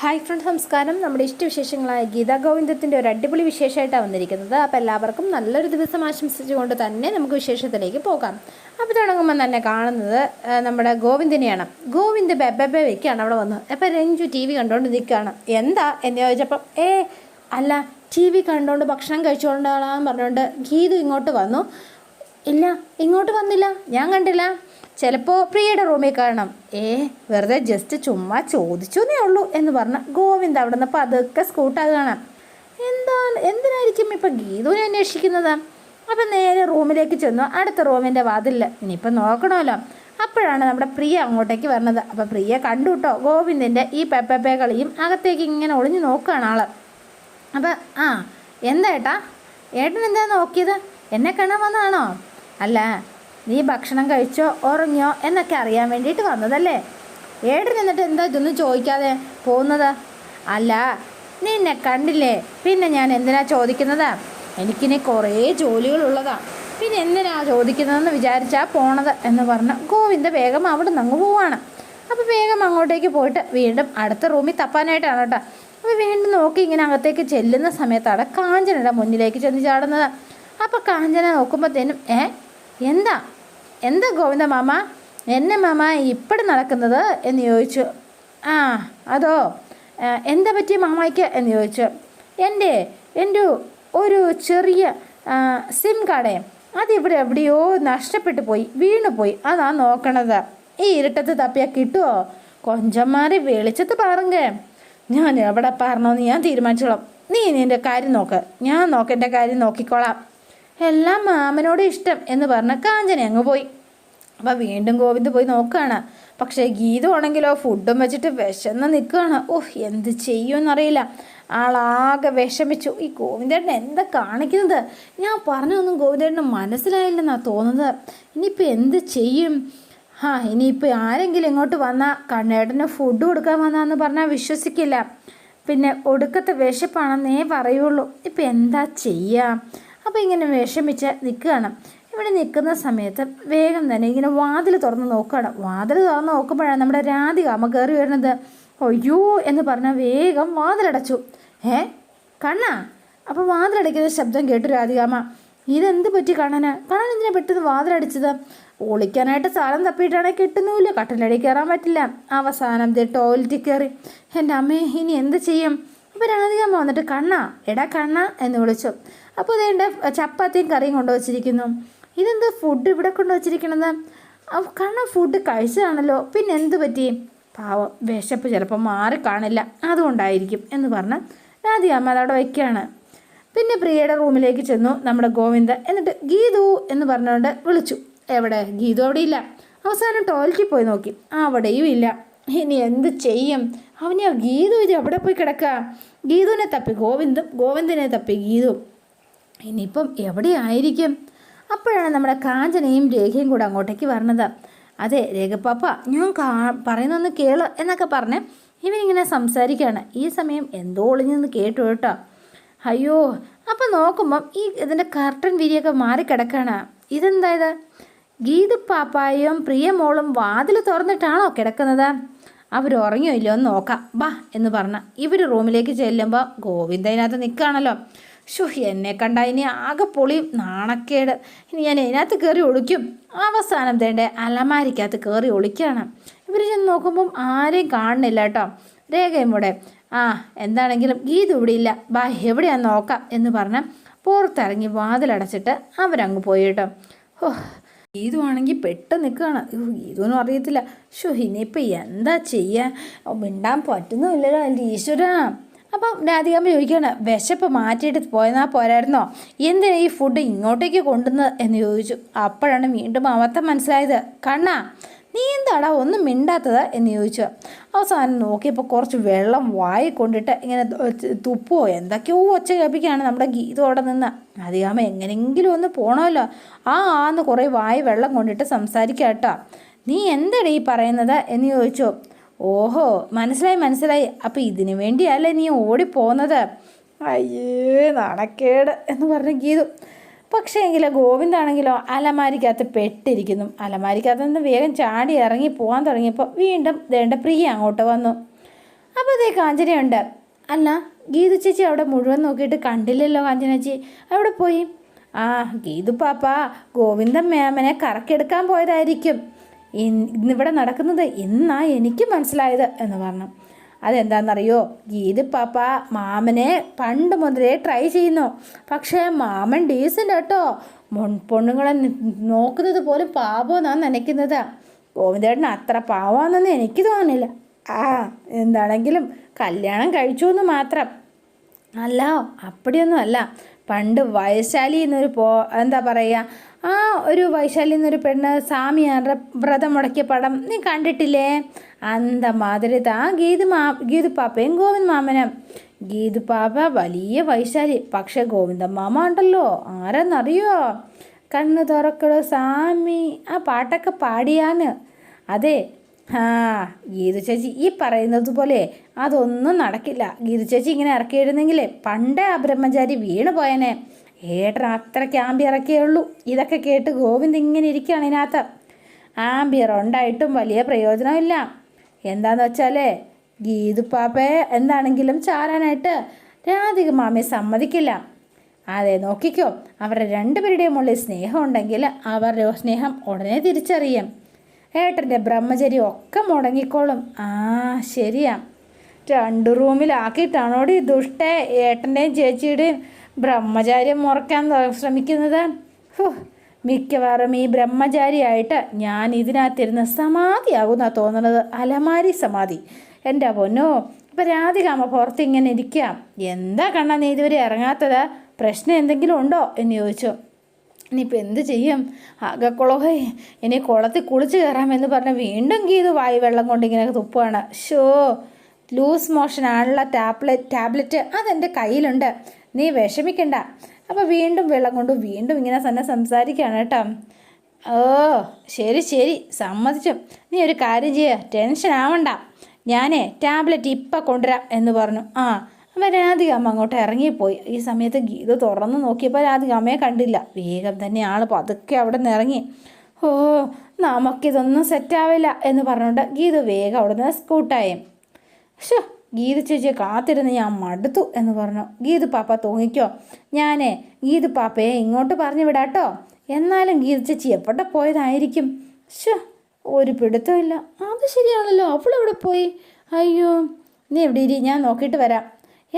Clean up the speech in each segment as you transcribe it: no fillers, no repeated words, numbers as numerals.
Hi friends, നമസ്കാരം. നമ്മുടെ ഇഷ്ടവിശേഷങ്ങളായ ഗീതാ ഗോവിന്ദത്തിൻ്റെ ഒരു അടിപൊളി വിശേഷമായിട്ടാണ് വന്നിരിക്കുന്നത്. അപ്പോൾ എല്ലാവർക്കും നല്ലൊരു ദിവസം ആശംസിച്ചുകൊണ്ട് തന്നെ നമുക്ക് വിശേഷത്തിലേക്ക് പോകാം. അപ്പോൾ തുടങ്ങുമ്പോൾ തന്നെ കാണുന്നത് നമ്മുടെ ഗോവിന്ദനെയാണ്. ഗോവിന്ദ് ബെബെ വയ്ക്കുകയാണ് അവിടെ വന്ന്. അപ്പോൾ രഞ്ജു ടി വി കണ്ടുകൊണ്ട് നിൽക്കുകയാണ്. എന്താ എന്ന് ചോദിച്ചപ്പം അല്ല, ടി വി കണ്ടുകൊണ്ട് ഭക്ഷണം കഴിച്ചുകൊണ്ടാണെന്ന് പറഞ്ഞുകൊണ്ട് ഗീതു ഇങ്ങോട്ട് വന്നു. ഇല്ല, ഇങ്ങോട്ട് വന്നില്ല, ഞാൻ കണ്ടില്ല. ചിലപ്പോൾ പ്രിയയുടെ റൂമിൽ കാണണം. വെറുതെ ജസ്റ്റ് ചുമ്മാ ചോദിച്ചേ ഉള്ളൂ എന്ന് പറഞ്ഞ ഗോവിന്ദ് അവിടെ നിന്ന് പതുക്കെ സ്കൂട്ടാകുകയാണ്. എന്തിനായിരിക്കും ഇപ്പം ഗീതുവിനെ അന്വേഷിക്കുന്നത്? അപ്പം നേരെ റൂമിലേക്ക് ചെന്നു. അടുത്ത റൂമിൻ്റെ വാതിലിൽ ഇനിയിപ്പം നോക്കണമല്ലോ. അപ്പോഴാണ് നമ്മുടെ പ്രിയ അങ്ങോട്ടേക്ക് വരുന്നത്. അപ്പം പ്രിയ കണ്ടു കേട്ടോ ഗോവിന്ദിൻ്റെ ഈ പെപ്പേ കളിയും. അകത്തേക്ക് ഇങ്ങനെ ഒളിഞ്ഞു നോക്കുകയാണ് ആൾ. അപ്പം എന്താ ഏട്ടൻ എന്താ നോക്കിയത്? എന്നെ കാണാൻ വന്നതാണോ? അല്ല, നീ ഭക്ഷണം കഴിച്ചോ ഉറങ്ങിയോ എന്നൊക്കെ അറിയാൻ വേണ്ടിയിട്ട് വന്നതല്ലേ? ഏട്ടൻ എന്നിട്ട് എന്താ ഇതൊന്നും ചോദിക്കാതെ പോകുന്നത്? അല്ല, നീ എന്നെ കണ്ടില്ലേ, പിന്നെ ഞാൻ എന്തിനാ ചോദിക്കുന്നത്? എനിക്കിനി കുറേ ജോലികളുള്ളതാണ്, പിന്നെ എന്തിനാ ചോദിക്കുന്നതെന്ന് വിചാരിച്ചാൽ പോണത് എന്ന് പറഞ്ഞ് ഗോവിന്ദ് വേഗം അവിടെ നിന്ന് അങ്ങ് പോവാണ്. അപ്പോൾ വേഗം അങ്ങോട്ടേക്ക് പോയിട്ട് വീണ്ടും അടുത്ത റൂമിൽ തപ്പാനായിട്ടാണ് കേട്ടോ. അപ്പോൾ വീണ്ടും നോക്കി ഇങ്ങനെ അകത്തേക്ക് ചെല്ലുന്ന സമയത്താണ് കാഞ്ചനയുടെ മുന്നിലേക്ക് ചെന്ന് ചാടുന്നത്. അപ്പോൾ കാഞ്ചന നോക്കുമ്പോഴത്തേനും എന്താ ഗോവിന്ദ മാമ, എന്നെ മാമ ഇപ്പോഴും നടക്കുന്നത് എന്ന് ചോദിച്ചു. അതോ, എന്താ പറ്റിയ മാമയ്ക്ക് എന്ന് ചോദിച്ചു. എൻ്റെ ഒരു ചെറിയ സിം കാർഡേ അതിവിടെ എവിടെയോ നഷ്ടപ്പെട്ടു പോയി, വീണുപോയി, അതാ നോക്കണത്. ഈ ഇരുട്ടത്ത് തപ്പിയാൽ കിട്ടുമോ? കൊഞ്ചന്മാരെ വെളിച്ചത്ത് പാറുങ്ക. ഞാൻ എവിടെ പറഞ്ഞോന്ന് ഞാൻ തീരുമാനിച്ചോളാം. നീ നിൻ്റെ കാര്യം നോക്ക്, ഞാൻ എൻ്റെ കാര്യം നോക്കിക്കോളാം. എല്ലാം മാമനോട് ഇഷ്ടം എന്ന് പറഞ്ഞ കാഞ്ചന അങ്ങ് പോയി. അപ്പോൾ വീണ്ടും ഗോവിന്ദ് പോയി നോക്കുകയാണ്. പക്ഷേ ഗീതു ആണെങ്കിലോ ഫുഡും വെച്ചിട്ട് വിശന്ന് നിൽക്കുകയാണ്. എന്ത് ചെയ്യുമെന്നറിയില്ല. ആളാകെ വിഷമിച്ചു. ഈ ഗോവിന്ദേട്ടൻ എന്താ കാണിക്കുന്നത്? ഞാൻ പറഞ്ഞൊന്നും ഗോവിന്ദേട്ടന് മനസ്സിലായില്ലെന്നാണ് തോന്നുന്നത്. ഇനിയിപ്പോൾ എന്ത് ചെയ്യും? ഇനിയിപ്പോൾ ആരെങ്കിലും ഇങ്ങോട്ട് വന്നാൽ കണ്ണേട്ടന് ഫുഡ് കൊടുക്കാൻ വന്നാന്ന് പറഞ്ഞാൽ വിശ്വസിക്കില്ല. പിന്നെ ഒടുക്കത്തെ വിശപ്പാണെന്നേ പറയുള്ളൂ. ഇപ്പം എന്താ ചെയ്യുക? അപ്പോൾ ഇങ്ങനെ വിഷമിച്ച് നിൽക്കുകയാണ്. ഇവിടെ നിൽക്കുന്ന സമയത്ത് വേഗം തന്നെ ഇങ്ങനെ വാതിൽ തുറന്ന് നോക്കുകയാണ്. വാതിൽ തുറന്ന് നോക്കുമ്പോഴാണ് നമ്മുടെ രാധികാമ്മ കയറി വരുന്നത്. അയ്യോ എന്ന് പറഞ്ഞാൽ വേഗം വാതിലടച്ചു. കണ്ണാ? അപ്പോൾ വാതിലടയ്ക്കുന്ന ശബ്ദം കേട്ടു രാധികാമ്മ. ഇതെന്ത് പറ്റി കണ്ണൻ എന്തിനാ പെട്ടെന്ന് വാതിലടിച്ചത്? ഒളിക്കാനായിട്ട് സ്ഥലം തപ്പിയിട്ടാണെങ്കിൽ കിട്ടുന്നുമില്ല, കട്ടിലടി കയറാൻ പറ്റില്ല. അവസാനം ടോയ്ലറ്റിൽ കയറി. എൻ്റെ അമ്മേ, ഇനി എന്ത് ചെയ്യും? അപ്പോൾ രാധികാമ്മ വന്നിട്ട് എടാ കണ്ണ എന്ന് വിളിച്ചു. അപ്പോൾ ഇതേണ്ട ചപ്പാത്തിയും കറിയും കൊണ്ടുവച്ചിരിക്കുന്നു. ഇതെന്ത് ഫുഡ് ഇവിടെ കൊണ്ടുവച്ചിരിക്കണത്? കണ്ണ ഫുഡ് കഴിച്ചതാണല്ലോ, പിന്നെ എന്ത് പറ്റി? പാവം, വിശപ്പ് ചിലപ്പോൾ മാറിക്കാണില്ല, അതുകൊണ്ടായിരിക്കും എന്ന് പറഞ്ഞ് രാധികാമ്മ അതവിടെ വയ്ക്കുകയാണ്. പിന്നെ പ്രിയയുടെ റൂമിലേക്ക് ചെന്നു നമ്മുടെ ഗോവിന്ദ്. എന്നിട്ട് ഗീതു എന്ന് പറഞ്ഞുകൊണ്ട് വിളിച്ചു. എവിടെ? ഗീതു അവിടെ ഇല്ല. അവസാനം ടോയ്ലറ്റിൽ പോയി നോക്കി, അവിടെയും ഇല്ല. ഇനി എന്ത് ചെയ്യും? അവനെ ഗീതു ഇത് എവിടെ പോയി കിടക്കുക? ഗീതുവിനെ തപ്പി ഗോവിന്ദും, ഗോവിന്ദനെ തപ്പി ഗീതു. ഇനിയിപ്പം എവിടെയായിരിക്കും? അപ്പോഴാണ് നമ്മുടെ കാഞ്ചനയും രേഖയും കൂടെ അങ്ങോട്ടേക്ക് വരണത്. അതെ രേഖപ്പാപ്പ, ഞാൻ പറയുന്നൊന്ന് കേള് എന്നൊക്കെ പറഞ്ഞ് ഇവനിങ്ങനെ സംസാരിക്കുകയാണ്. ഈ സമയം എന്തോ ഒളിഞ്ഞെന്ന് കേട്ടു കേട്ടോ. അയ്യോ, അപ്പം നോക്കുമ്പം ഇതിൻ്റെ കർട്ടൻ വിരിയൊക്കെ മാറിക്കിടക്കാണ്. ഇതെന്തായത്? ഗീതു പാപ്പായും പ്രിയ മോളും വാതിൽ തുറന്നിട്ടാണോ കിടക്കുന്നത്? അവർ ഉറങ്ങിയോ ഇല്ലയോ എന്ന് നോക്കാം ബാ എന്ന് പറഞ്ഞ് ഇവർ റൂമിലേക്ക് ചെല്ലുമ്പോൾ ഗോവിന്ദനകത്ത് നിൽക്കുകയാണല്ലോ. എന്നെ കണ്ട ഇനി ആകെ പൊളി, നാണക്കേട്. ഇനി ഞാൻ ഇതിനകത്ത് കയറി ഒളിക്കും. അവസാനം തേണ്ട അലമാരിക്കകത്ത് കയറി ഒളിക്കുകയാണ്. ഇവർ ചെന്ന് നോക്കുമ്പം ആരെയും കാണുന്നില്ല കേട്ടോ. രേഖയും കൂടെ എന്താണെങ്കിലും ഗീതു ഇവിടെ ഇല്ല, ബാ എവിടെയാന്ന് നോക്കാം എന്ന് പറഞ്ഞ് പുറത്തിറങ്ങി വാതിലടച്ചിട്ട് അവരങ്ങ് പോയി കേട്ടോ. ഗീതു ആണെങ്കിൽ പെട്ടെന്ന് നിൽക്കുകയാണ്. ഗീതുവിനും അറിയത്തില്ല. ഇനിയിപ്പോൾ എന്താ ചെയ്യുക? മിണ്ടാൻ പറ്റുന്നുമില്ലല്ലോ എൻ്റെ ഈശ്വര. അപ്പം രാധികാമ്മ ചോദിക്കുകയാണ്, വിശപ്പ് മാറ്റിയിട്ട് പോയെന്നാൽ പോരായിരുന്നോ? എന്തിനാ ഈ ഫുഡ് ഇങ്ങോട്ടേക്ക് കൊണ്ടുവന്നത് എന്ന് ചോദിച്ചു. അപ്പോഴാണ് വീണ്ടും അബദ്ധം മനസ്സിലായത്. കണ്ണാ, നീ എന്താടാ ഒന്നും മിണ്ടാത്തത് എന്ന് ചോദിച്ചു. അവസാനം നോക്കിയപ്പോൾ കുറച്ച് വെള്ളം വായി കൊണ്ടിട്ട് ഇങ്ങനെ തുപ്പോ എന്തൊക്കെയോ ഒച്ച കേൾപ്പിക്കുകയാണ് നമ്മുടെ ഗീതു അവിടെ നിന്ന്. രാധികാമ്മ എങ്ങനെയെങ്കിലും ഒന്ന് പോകണമല്ലോ. ആന്ന് കുറേ വായി വെള്ളം കൊണ്ടിട്ട് സംസാരിക്കുക കേട്ടോ. നീ എന്താടാ ഈ പറയുന്നത് എന്ന് ചോദിച്ചു. ഓഹോ, മനസ്സിലായി. അപ്പം ഇതിനു വേണ്ടിയല്ലേ നീ ഓടിപ്പോന്നത്? അയ്യേ നാണക്കേട് എന്ന് പറഞ്ഞ ഗീതു. പക്ഷേ എങ്കിൽ ഗോവിന്ദാണെങ്കിലോ അലമാരിക്കകത്ത് പെട്ടിരിക്കുന്നു. അലമാരിക്കകത്ത് നിന്ന് വേഗം ചാടി ഇറങ്ങി പോകാൻ തുടങ്ങിയപ്പോൾ വീണ്ടും ദേണ്ട പ്രിയ അങ്ങോട്ട് വന്നു. അപ്പോൾ അതേ കാഞ്ചനയുണ്ട്. അല്ല, ഗീതു ചേച്ചി അവിടെ മുഴുവൻ നോക്കിയിട്ട് കണ്ടില്ലല്ലോ കാഞ്ചനച്ചി, അവിടെ പോയി? ആ, ഗീതു പാപ്പ ഗോവിന്ദൻ മേമനെ കറക്കിയെടുക്കാൻ പോയതായിരിക്കും. ഇന്നിവിടെ നടക്കുന്നത് ഇന്നാ എനിക്ക് മനസ്സിലായത് എന്ന് പറഞ്ഞു. അതെന്താണെന്നറിയോ, ഗീതു പാപ്പ മാമനെ പണ്ട് മുതലേ ട്രൈ ചെയ്യുന്നു. പക്ഷേ മാമൻ ഡീസൻ്റ് കേട്ടോ, പൊണ്ണുങ്ങളെ നോക്കുന്നത് പോലും പാപമെന്നാണ് നനയ്ക്കുന്നത്. ഗോവിന്ദേട്ടന് അത്ര പാവമാണെന്ന് എനിക്ക് തോന്നുന്നില്ല. ആ, എന്താണെങ്കിലും കല്യാണം കഴിച്ചു എന്ന് മാത്രം. അല്ല, അപ്പടിയൊന്നും അല്ല. പണ്ട് വൈശാലി എന്നൊരു എന്താ പറയുക, ആ ഒരു വൈശാലി എന്നൊരു പെണ്ണ് സാമിയാരുടെ വ്രതം മുടക്കിയ പടം നീ കണ്ടിട്ടില്ലേ? അന്ത മാതിരി താ ഗീതു പാപ്പയും ഗോവിന്ദ് മാമനും. ഗീതു പാപ്പ വലിയ വൈശാലി, പക്ഷെ ഗോവിന്ദൻ മാമ ഉണ്ടല്ലോ, ആരെന്നറിയോ? കണ്ണ് തുറക്കടോ സാമി, ആ പാട്ടൊക്കെ പാടിയാന്ന്. അതെ, ആ ഗീതു ചേച്ചി ഈ പറയുന്നത് പോലെ അതൊന്നും നടക്കില്ല. ഗീതു ചേച്ചി ഇങ്ങനെ ഇറക്കിയിരുന്നെങ്കിലേ പണ്ടേ ആ ബ്രഹ്മചാരി വീണ് പോയനെ. ഏട്ടൻ അത്രയ്ക്ക് ആംബിയർ ഇറക്കിയേ ഉള്ളൂ. ഇതൊക്കെ കേട്ട് ഗോവിന്ദ് ഇങ്ങനെ ഇരിക്കുകയാണ്. ഇതിനകത്ത് ആംബിയർ ഉണ്ടായിട്ടും വലിയ പ്രയോജനമില്ല. എന്താന്ന് വെച്ചാലേ ഗീതു പാപ്പയെ എന്താണെങ്കിലും ചാരാനായിട്ട് രാധിക മാമയെ സമ്മതിക്കില്ല. അതെ, നോക്കിക്കോ, അവരുടെ രണ്ടുപേരുടെയും ഉള്ളിൽ സ്നേഹം ഉണ്ടെങ്കിൽ അവരുടെ സ്നേഹം ഉടനെ തിരിച്ചറിയാം. ഏട്ടൻ്റെ ബ്രഹ്മചര്യം ഒക്കെ മുടങ്ങിക്കോളും. ആ ശരിയാ, 2 റൂമിലാക്കിയിട്ടാണോടി ദുഷ്ടേ ഏട്ടൻ്റെയും ചേച്ചിയുടെയും ബ്രഹ്മചാര്യം മുറക്കാൻ ശ്രമിക്കുന്നത്. മിക്കവാറും ഈ ബ്രഹ്മചാരിയായിട്ട് ഞാൻ ഇതിനകത്തിരുന്ന് സമാധിയാകുന്നാണ് തോന്നുന്നത്. അലമാരി സമാധി. എൻ്റെ പൊന്നോ, ഇപ്പം രാധികാമ്മ പുറത്ത് ഇങ്ങനെ ഇരിക്കുക. എന്താ കണ്ണാ നീ ഇതുവരെ ഇറങ്ങാത്തത്? പ്രശ്നം എന്തെങ്കിലും ഉണ്ടോ എന്ന് ചോദിച്ചു. ഇനിയിപ്പോൾ എന്ത് ചെയ്യും? ആകെക്കുളമേ, ഇനി കുളത്തിൽ കുളിച്ച് കയറാമെന്ന് പറഞ്ഞ് വീണ്ടും ഗീതു വായി വെള്ളം കൊണ്ട് ഇങ്ങനെ തുപ്പുകയാണ്. ഷോ, ലൂസ് മോഷനാണുള്ള ടാബ്ലറ്റ് അതെൻ്റെ കയ്യിലുണ്ട്, നീ വിഷമിക്കണ്ട. അപ്പോൾ വീണ്ടും വെള്ളം കൊണ്ട് വീണ്ടും ഇങ്ങനെ തന്നെ സംസാരിക്കുകയാണ് കേട്ടോ. ഓ ശരി ശരി, സമ്മതിച്ചു. നീ ഒരു കാര്യം ചെയ്യുക, ടെൻഷൻ ആവണ്ട, ഞാനേ ടാബ്ലറ്റ് ഇപ്പം കൊണ്ടുവരാം എന്ന് പറഞ്ഞു. ആ, അപ്പോൾ രാധികാമ്മ അങ്ങോട്ട് ഇറങ്ങിപ്പോയി. ഈ സമയത്ത് ഗീതു തുറന്ന് നോക്കിയപ്പോൾ രാധികാമ്മയെ കണ്ടില്ല. വേഗം തന്നെ ആൾ പതുക്കെ അവിടെ നിന്ന് ഇറങ്ങി. ഓ, നമുക്കിതൊന്നും സെറ്റാവില്ല എന്ന് പറഞ്ഞുകൊണ്ട് ഗീതു വേഗം അവിടെ നിന്ന് സ്കൂട്ടായി. ഷോ, ഗീതു ചേച്ചിയെ കാത്തിരുന്ന് ഞാൻ മടുത്തു എന്ന് പറഞ്ഞു. ഗീതു പാപ്പ തൂങ്ങിക്കോ, ഞാനേ ഗീതു പാപ്പയെ ഇങ്ങോട്ട് പറഞ്ഞു വിടാട്ടോ. എന്നാലും ഗീതു ചേച്ചി എവിടെ പോയതായിരിക്കും? ഷോ, ഒരു പിടുത്തമില്ല. അത് ശരിയാണല്ലോ, അവളെവിടെ പോയി? അയ്യോ, നീ എവിടെ ഇരി, ഞാൻ നോക്കിയിട്ട് വരാം.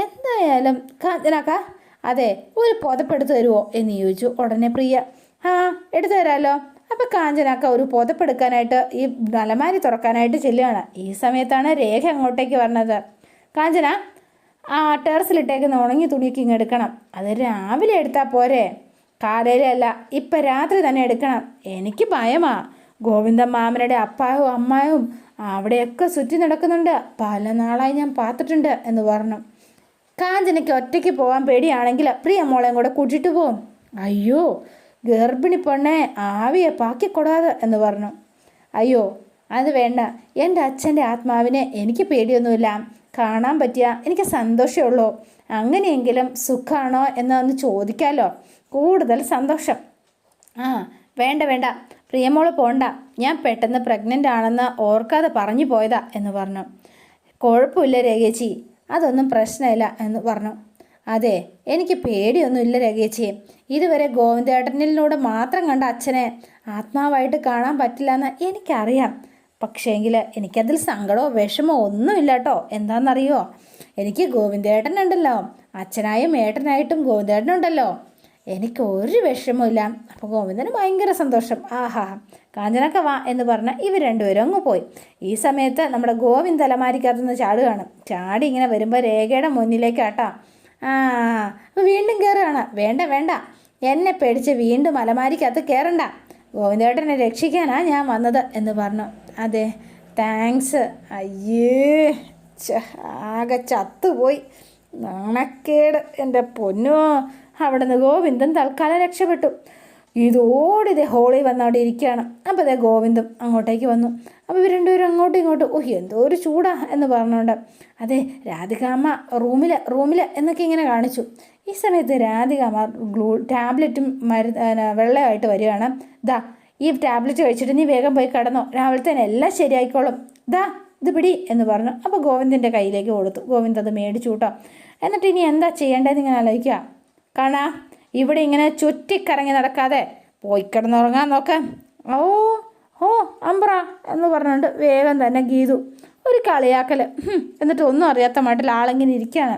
എന്തായാലും കാഞ്ചനാക്ക, അതെ ഒരു പുതപ്പെടുത്ത് തരുമോ എന്ന് ചോദിച്ചു. ഉടനെ പ്രിയ, ആ എടുത്തു തരാമല്ലോ. അപ്പം കാഞ്ചനാക്ക ഒരു പുതപ്പെടുക്കാനായിട്ട് ഈ അലമാരി തുറക്കാനായിട്ട് ചെല്ലുകയാണ്. ഈ സമയത്താണ് രേഖ അങ്ങോട്ടേക്ക് വരണത്. കാഞ്ചന, ആ ടെറസിലിട്ടേക്കുന്ന ഉണങ്ങി തുണിയൊക്കെ ഇങ്ങ് എടുക്കണം. അത് രാവിലെ എടുത്താൽ പോരെ? കാലയിലല്ല, ഇപ്പം രാത്രി തന്നെ എടുക്കണം. എനിക്ക് ഭയമാ. ഗോവിന്ദൻ മാമനുടെ അപ്പായും അമ്മായും അവിടെയൊക്കെ ചുറ്റി നടക്കുന്നുണ്ട്. പല നാളായി ഞാൻ പാത്തിട്ടുണ്ട് എന്ന് പറഞ്ഞു. കാഞ്ചനയ്ക്ക് ഒറ്റയ്ക്ക് പോകാൻ പേടിയാണെങ്കിൽ പ്രിയ മോളെയും കൂടെ കൂട്ടിയിട്ട് പോകും. അയ്യോ, ഗർഭിണി പെണ്ണെ ആവിയെ പാക്കിക്കൊടാതെ എന്ന് പറഞ്ഞു. അയ്യോ അത് വേണ്ട, എൻ്റെ അച്ഛൻ്റെ ആത്മാവിനെ എനിക്ക് പേടിയൊന്നുമില്ല. കാണാൻ പറ്റിയ എനിക്ക് സന്തോഷമേ ഉള്ളൂ. അങ്ങനെയെങ്കിലും സുഖമാണോ എന്നൊന്ന് ചോദിക്കാമല്ലോ, കൂടുതൽ സന്തോഷം. ആ വേണ്ട വേണ്ട, പ്രിയമോള് പോണ്ട, ഞാൻ പെട്ടെന്ന് പ്രഗ്നൻ്റ് ആണെന്ന് ഓർക്കാതെ പറഞ്ഞു പോയതാ എന്ന് പറഞ്ഞു. കുഴപ്പമില്ല രേഖേച്ചി, അതൊന്നും പ്രശ്നമില്ല എന്ന് പറഞ്ഞു. അതെ, എനിക്ക് പേടിയൊന്നുമില്ല രേഖേച്ചി. ഇതുവരെ ഗോവിന്ദേട്ടനിലൂടെ മാത്രം കണ്ട അച്ഛനെ ആത്മാവായിട്ട് കാണാൻ പറ്റില്ല എന്ന് എനിക്കറിയാം. പക്ഷേങ്കിൽ എനിക്കതിൽ സങ്കടമോ വിഷമോ ഒന്നുമില്ല കേട്ടോ. എന്താണെന്നറിയോ, എനിക്ക് ഗോവിന്ദേട്ടനുണ്ടല്ലോ, അച്ഛനായും ഏട്ടനായിട്ടും ഗോവിന്ദേട്ടനുണ്ടല്ലോ. എനിക്ക് ഒരു വിഷമമില്ല. അപ്പോൾ ഗോവിന്ദന് ഭയങ്കര സന്തോഷം. ആഹാ, കാഞ്ചനക്ക വാ എന്ന് പറഞ്ഞ് ഇവർ രണ്ടുപേരും അങ്ങ് പോയി. ഈ സമയത്ത് നമ്മുടെ ഗോവിന്ദ് അലമാരിക്കകത്തുനിന്ന് ചാടുകയാണ്. ചാടി ഇങ്ങനെ വരുമ്പോൾ രേഖയുടെ മുന്നിലേക്കാട്ടാ. അപ്പോൾ വീണ്ടും കയറുകയാണ്. വേണ്ട വേണ്ട, എന്നെ പേടിച്ച് വീണ്ടും അലമാരിക്കകത്ത് കയറണ്ട, ഗോവിന്ദേട്ടനെ രക്ഷിക്കാനാണ് ഞാൻ വന്നത് എന്ന് പറഞ്ഞു. അതെ, താങ്ക്സ്. അയ്യേ, ആകെ ചത്തുപോയി, നാണക്കേട് എൻ്റെ പൊന്നോ. അവിടെ നിന്ന് ഗോവിന്ദൻ തൽക്കാലം രക്ഷപ്പെട്ടു. ഇതോടിതേ ഹോളി വന്നവിടെ ഇരിക്കുകയാണ്. അപ്പോൾ അതേ ഗോവിന്ദും അങ്ങോട്ടേക്ക് വന്നു. അപ്പോൾ ഇവർ രണ്ടുപേരും അങ്ങോട്ടും ഇങ്ങോട്ടും എന്തോ ഒരു ചൂടാ എന്ന് പറഞ്ഞുകൊണ്ട് അതെ രാധികാമ്മ റൂമിൽ എന്നൊക്കെ ഇങ്ങനെ കാണിച്ചു. ഈ സമയത്ത് രാധികാമ്മ ടാബ്ലറ്റും വെള്ളമായിട്ട് വരികയാണ്. ദാ ഈ ടാബ്ലറ്റ് കഴിച്ചിട്ട് നീ വേഗം പോയി കിടന്നോ, രാവിലെ തന്നെ എല്ലാം ശരിയായിക്കോളും. ദാ ഇത് പിടി എന്ന് പറഞ്ഞു. അപ്പോൾ ഗോവിന്ദൻ്റെ കയ്യിലേക്ക് കൊടുത്തു. ഗോവിന്ദ് അത് മേടിച്ചു കേട്ടോ. എന്നിട്ട് ഇനി എന്താ ചെയ്യേണ്ടതെന്ന് ഇങ്ങനെ ആലോചിക്കുക. കാണാ, ഇവിടെ ഇങ്ങനെ ചുറ്റിക്കറങ്ങി നടക്കാതെ പോയി കിടന്നുറങ്ങാൻ നോക്കാം. ഓ ഓ അമ്പ്ര എന്ന് പറഞ്ഞുകൊണ്ട് വേഗം തന്നെ ഗീതു ഒരു കളിയാക്കൽ. എന്നിട്ട് ഒന്നും അറിയാത്ത മട്ടിൽ ആളിങ്ങനെ ഇരിക്കുകയാണ്.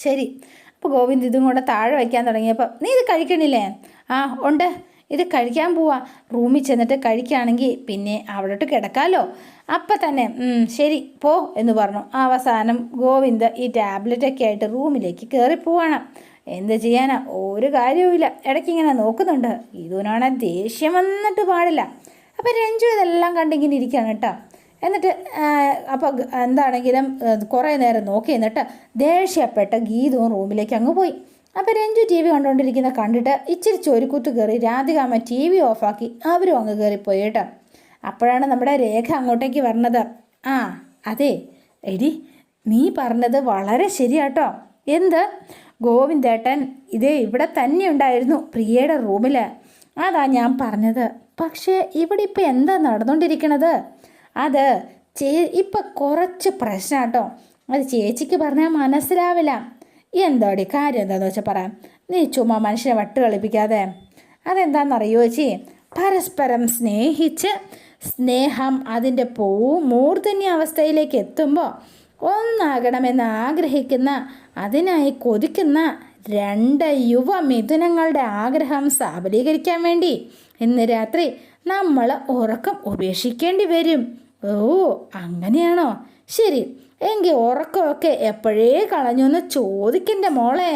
ശരി, അപ്പോൾ ഗോവിന്ദ് ഇതും കൂടെ താഴെ വയ്ക്കാൻ തുടങ്ങിയപ്പോൾ, നീ ഇത് കഴിക്കണില്ലേ? ആ ഉണ്ട്, ഇത് കഴിക്കാൻ പോവാ. റൂമിൽ ചെന്നിട്ട് കഴിക്കുകയാണെങ്കിൽ പിന്നെ അവിടോട്ട് കിടക്കാമല്ലോ. അപ്പം തന്നെ ശരി പോ എന്ന് പറഞ്ഞു. അവസാനം ഗോവിന്ദ് ഈ ടാബ്ലറ്റൊക്കെ ആയിട്ട് റൂമിലേക്ക് കയറിപ്പോവാണ്. എന്ത് ചെയ്യാനാ, ഒരു കാര്യവുമില്ല. ഇടയ്ക്കിങ്ങനെ നോക്കുന്നുണ്ട്. ഇതിനാണെ ദേഷ്യം വന്നിട്ട് പാടില്ല. അപ്പം രഞ്ജു ഇതെല്ലാം കണ്ടിങ്ങനെ ഇരിക്കുകയാണ് കേട്ടോ. എന്നിട്ട് അപ്പോൾ എന്താണെങ്കിലും കുറേ നേരം നോക്കി എന്നിട്ട് ദേഷ്യപ്പെട്ട ഗീതവും റൂമിലേക്ക് അങ്ങ് പോയി. അപ്പോൾ രഞ്ജു ടി വി കണ്ടുകൊണ്ടിരിക്കുന്ന കണ്ടിട്ട് ഇച്ചിരി ചൊരുക്കുത്ത് കയറി രാധികാമ്മ ടി വി ഓഫാക്കി അവരും അങ്ങ് കയറിപ്പോയി കേട്ടോ. അപ്പോഴാണ് നമ്മുടെ രേഖ അങ്ങോട്ടേക്ക് വരണത്. ആ അതെ എടി, നീ പറഞ്ഞത് വളരെ ശരിയാട്ടോ. എന്ത്? ഗോവിന്ദേട്ടൻ ഇതേ ഇവിടെ തന്നെ ഉണ്ടായിരുന്നു, പ്രിയയുടെ റൂമിൽ. അതാ ഞാൻ പറഞ്ഞത്. പക്ഷേ ഇവിടെ ഇപ്പം എന്താ നടന്നുകൊണ്ടിരിക്കണത്? അത് ഇപ്പം കുറച്ച് പ്രശ്നം കേട്ടോ. അത് ചേച്ചിക്ക് പറഞ്ഞാൽ മനസ്സിലാവില്ല. എന്താടി കാര്യം എന്താണെന്ന് വെച്ചാൽ പറയാം. നീ ചുമ്മാ മനുഷ്യനെ വട്ട് കളിപ്പിക്കാതെ. അതെന്താണെന്നറിയോ ചേച്ചി, പരസ്പരം സ്നേഹിച്ച് സ്നേഹം അതിൻ്റെ മൂർധന്യ അവസ്ഥയിലേക്ക് എത്തുമ്പോൾ ഒന്നാകണമെന്ന് ആഗ്രഹിക്കുന്ന, അതിനായി കൊതിക്കുന്ന രണ്ട് യുവ മിഥുനങ്ങളുടെ ആഗ്രഹം സാബലീകരിക്കാൻ വേണ്ടി ഇന്ന് രാത്രി നമ്മൾ ഉറക്കം ഉപേക്ഷിക്കേണ്ടി വരും. ഓ അങ്ങനെയാണോ? ശരി, എങ്കിൽ ഉറക്കമൊക്കെ എപ്പോഴേ കളഞ്ഞു എന്ന് ചോദിക്കണ്ട മോളെ.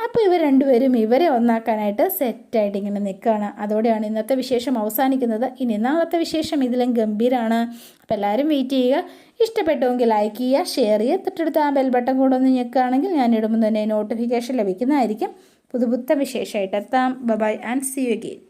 അപ്പോൾ ഇവർ രണ്ടുപേരും ഇവരെ ഒന്നാക്കാനായിട്ട് സെറ്റായിട്ട് ഇങ്ങനെ നിൽക്കുകയാണ്. അതോടെയാണ് ഇന്നത്തെ വിശേഷം അവസാനിക്കുന്നത്. ഇനി നാളത്തെ വിശേഷം ഇതിലും ഗംഭീരമാണ്. അപ്പോൾ എല്ലാവരും വെയിറ്റ് ചെയ്യുക. ഇഷ്ടപ്പെട്ടുവെങ്കിൽ ലൈക്ക് ചെയ്യുക, ഷെയർ ചെയ്യുക, തൊട്ടടുത്ത് ആ ബെൽ ബട്ടൺ കൂടെ ഒന്ന് ഞെക്കുകയാണെങ്കിൽ ഞാൻ ഇടുമ്പോൾ തന്നെ നോട്ടിഫിക്കേഷൻ ലഭിക്കുന്നതായിരിക്കും. പുതുപുത്ത വിശേഷമായിട്ട് എത്താം. Bye and see you again.